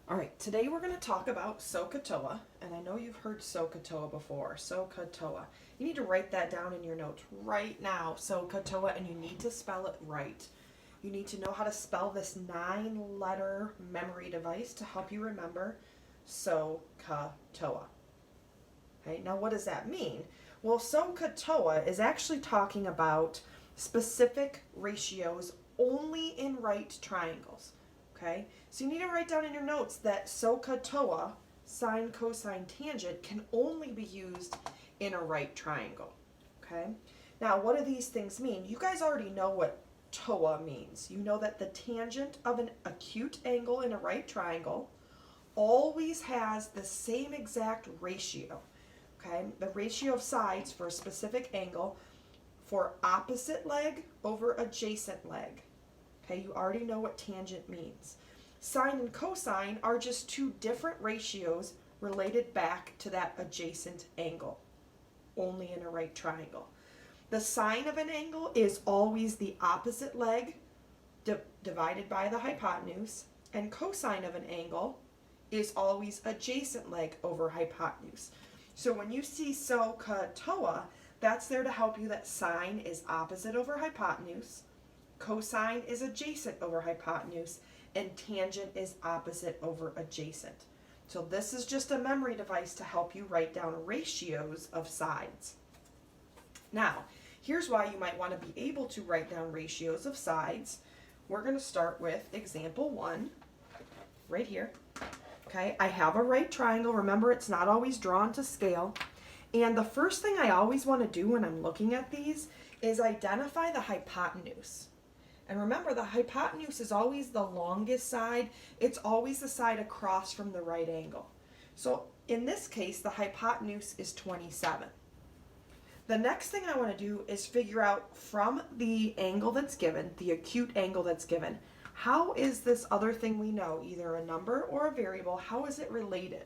All right, today we're going to talk about SOH CAH TOA, and I know you've heard SOH CAH TOA before, SOH CAH TOA. You need to write that down in your notes right now, SOH CAH TOA, and you need to spell it right. You need to know how to spell this 9-letter memory device to help you remember SOH CAH TOA. Okay, now what does that mean? Well, SOH CAH TOA is actually talking about specific ratios only in right triangles. Okay, so you need to write down in your notes that SOH CAH TOA, sine, cosine, tangent, can only be used in a right triangle. Okay, now what do these things mean? You guys already know what TOA means. You know that the tangent of an acute angle in a right triangle always has the same exact ratio. Okay, the ratio of sides for a specific angle for opposite leg over adjacent leg. Okay, you already know what tangent means. Sine and cosine are just two different ratios related back to that adjacent angle, only in a right triangle. The sine of an angle is always the opposite leg divided by the hypotenuse, and cosine of an angle is always adjacent leg over hypotenuse. So when you see SOH CAH TOA, that's there to help you that sine is opposite over hypotenuse, cosine is adjacent over hypotenuse, and tangent is opposite over adjacent. So this is just a memory device to help you write down ratios of sides. Now, here's why you might want to be able to write down ratios of sides. We're going to start with example 1, right here. Okay, I have a right triangle. Remember, it's not always drawn to scale. And the first thing I always want to do when I'm looking at these is identify the hypotenuse. And remember, the hypotenuse is always the longest side. It's always the side across from the right angle. So in this case, the hypotenuse is 27. The next thing I want to do is figure out from the angle that's given, the acute angle that's given, how is this other thing we know, either a number or a variable, how is it related?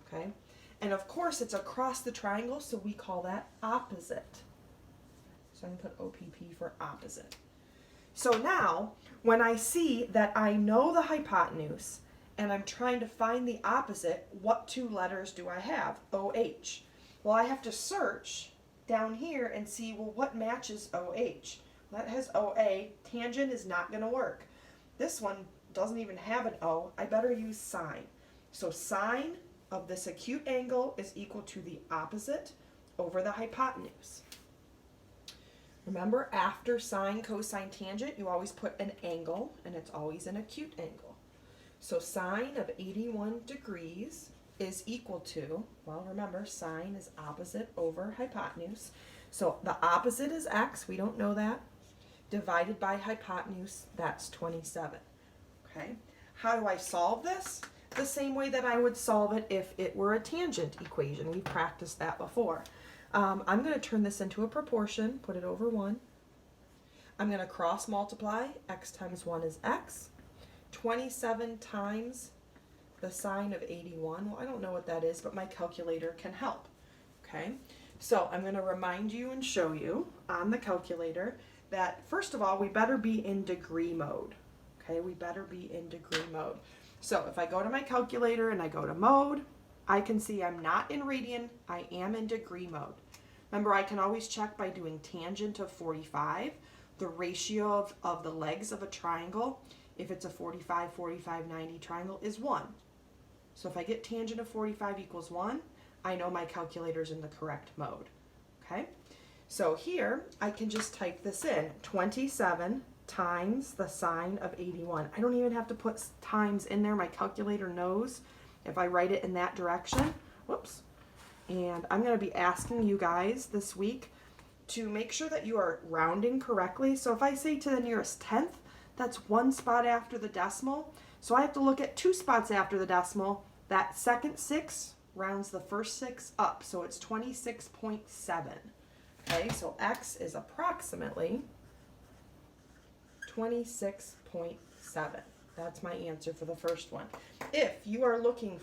Okay? And of course, it's across the triangle, so we call that opposite. So I'm going to put OPP for opposite. So now, when I see that I know the hypotenuse and I'm trying to find the opposite, what two letters do I have? OH. Well, I have to search down here and see, well, what matches OH? Well, that has OA. Tangent is not going to work. This one doesn't even have an O. I better use sine. So sine of this acute angle is equal to the opposite over the hypotenuse. Remember, after sine, cosine, tangent, you always put an angle, and it's always an acute angle. So sine of 81 degrees is equal to, well, remember, sine is opposite over hypotenuse. So the opposite is x, we don't know that, divided by hypotenuse, that's 27. Okay, how do I solve this? The same way that I would solve it if it were a tangent equation. We've practiced that before. I'm going to turn this into a proportion, put it over 1. I'm going to cross multiply. X times 1 is x. 27 times the sine of 81. Well, I don't know what that is, but my calculator can help. Okay, so I'm going to remind you and show you on the calculator that, first of all, we better be in degree mode. Okay, we better be in degree mode. So if I go to my calculator and I go to mode, I can see I'm not in radian, I am in degree mode. Remember, I can always check by doing tangent of 45, the ratio of the legs of a triangle, if it's a 45, 45, 90 triangle, is 1. So if I get tangent of 45 equals 1, I know my calculator's in the correct mode. Okay, so here I can just type this in, 27 times the sine of 81. I don't even have to put times in there, my calculator knows if I write it in that direction. Whoops. And I'm going to be asking you guys this week to make sure that you are rounding correctly. So if I say to the nearest tenth, that's 1 spot after the decimal. So I have to look at 2 spots after the decimal. That second 6 rounds the first 6 up. So it's 26.7. Okay, so x is approximately 26.7. That's my answer for the first one. If you are looking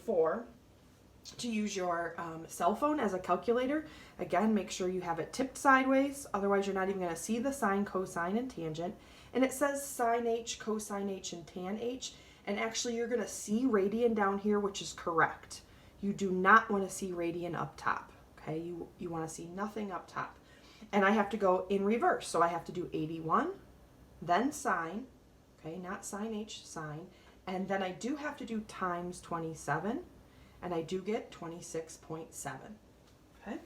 to use your cell phone as a calculator, again, make sure you have it tipped sideways. Otherwise, you're not even going to see the sine, cosine, and tangent. And it says sine h, cosine h, and tan h. And actually, you're going to see radian down here, which is correct. You do not want to see radian up top. Okay, you want to see nothing up top. And I have to go in reverse. So I have to do 81, then sine, okay, not sine H, sine. And then I do have to do times 27, and I do get 26.7. Okay.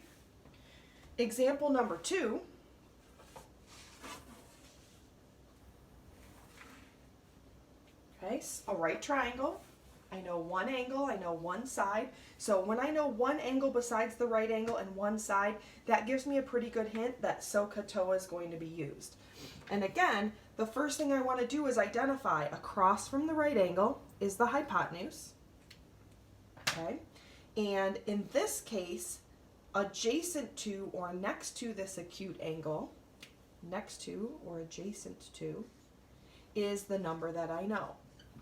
Example number 2. Okay, a right triangle. I know one angle, I know one side. So when I know one angle besides the right angle and one side, that gives me a pretty good hint that SOH CAH TOA is going to be used. And again, the first thing I want to do is identify across from the right angle is the hypotenuse. Okay, and in this case, adjacent to or next to this acute angle, next to or adjacent to, is the number that I know.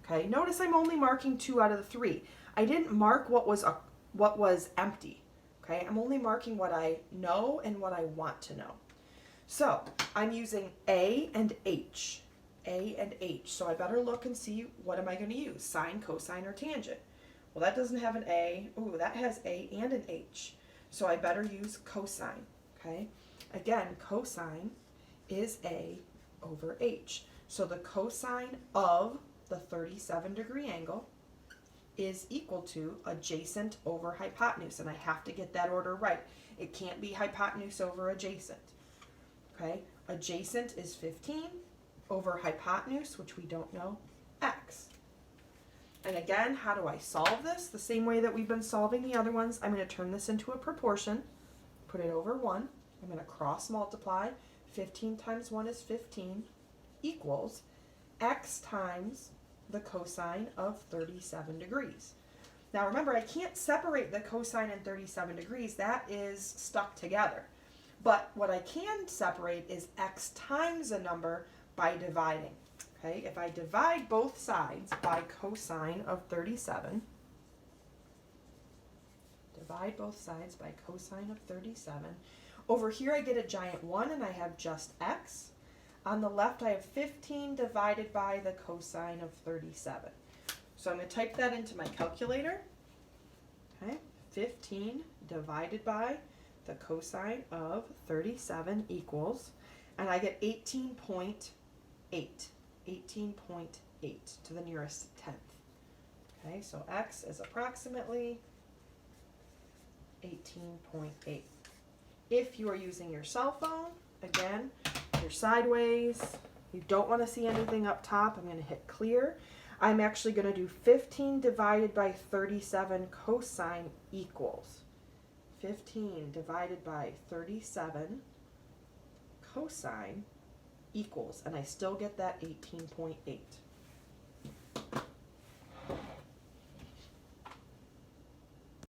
Okay, notice I'm only marking 2 out of the 3. I didn't mark what was empty. Okay, I'm only marking what I know and what I want to know. So I'm using A and H. A and H. So I better look and see what am I going to use, sine, cosine, or tangent. Well, that doesn't have an A. Ooh, that has A and an H. So I better use cosine. Okay, again, cosine is A over H. So the cosine of the 37-degree angle is equal to adjacent over hypotenuse, and I have to get that order right. It can't be hypotenuse over adjacent. Okay, adjacent is 15 over hypotenuse, which we don't know, x. And again, how do I solve this? The same way that we've been solving the other ones. I'm going to turn this into a proportion, put it over 1. I'm going to cross multiply. 15 times 1 is 15 equals x times the cosine of 37 degrees. Now remember, I can't separate the cosine and 37 degrees. That is stuck together. But what I can separate is x times a number by dividing. Okay, if I divide both sides by cosine of 37, divide both sides by cosine of 37, over here I get a giant 1 and I have just x. On the left, I have 15 divided by the cosine of 37. So I'm going to type that into my calculator. Okay, 15 divided by the cosine of 37 equals, and I get 18.8. 18.8 to the nearest tenth. Okay, so x is approximately 18.8. If you are using your cell phone, again, you're sideways, you don't want to see anything up top, I'm going to hit clear. I'm actually going to do 15 divided by 37 cosine equals 15 divided by 37 cosine equals, and I still get that 18.8.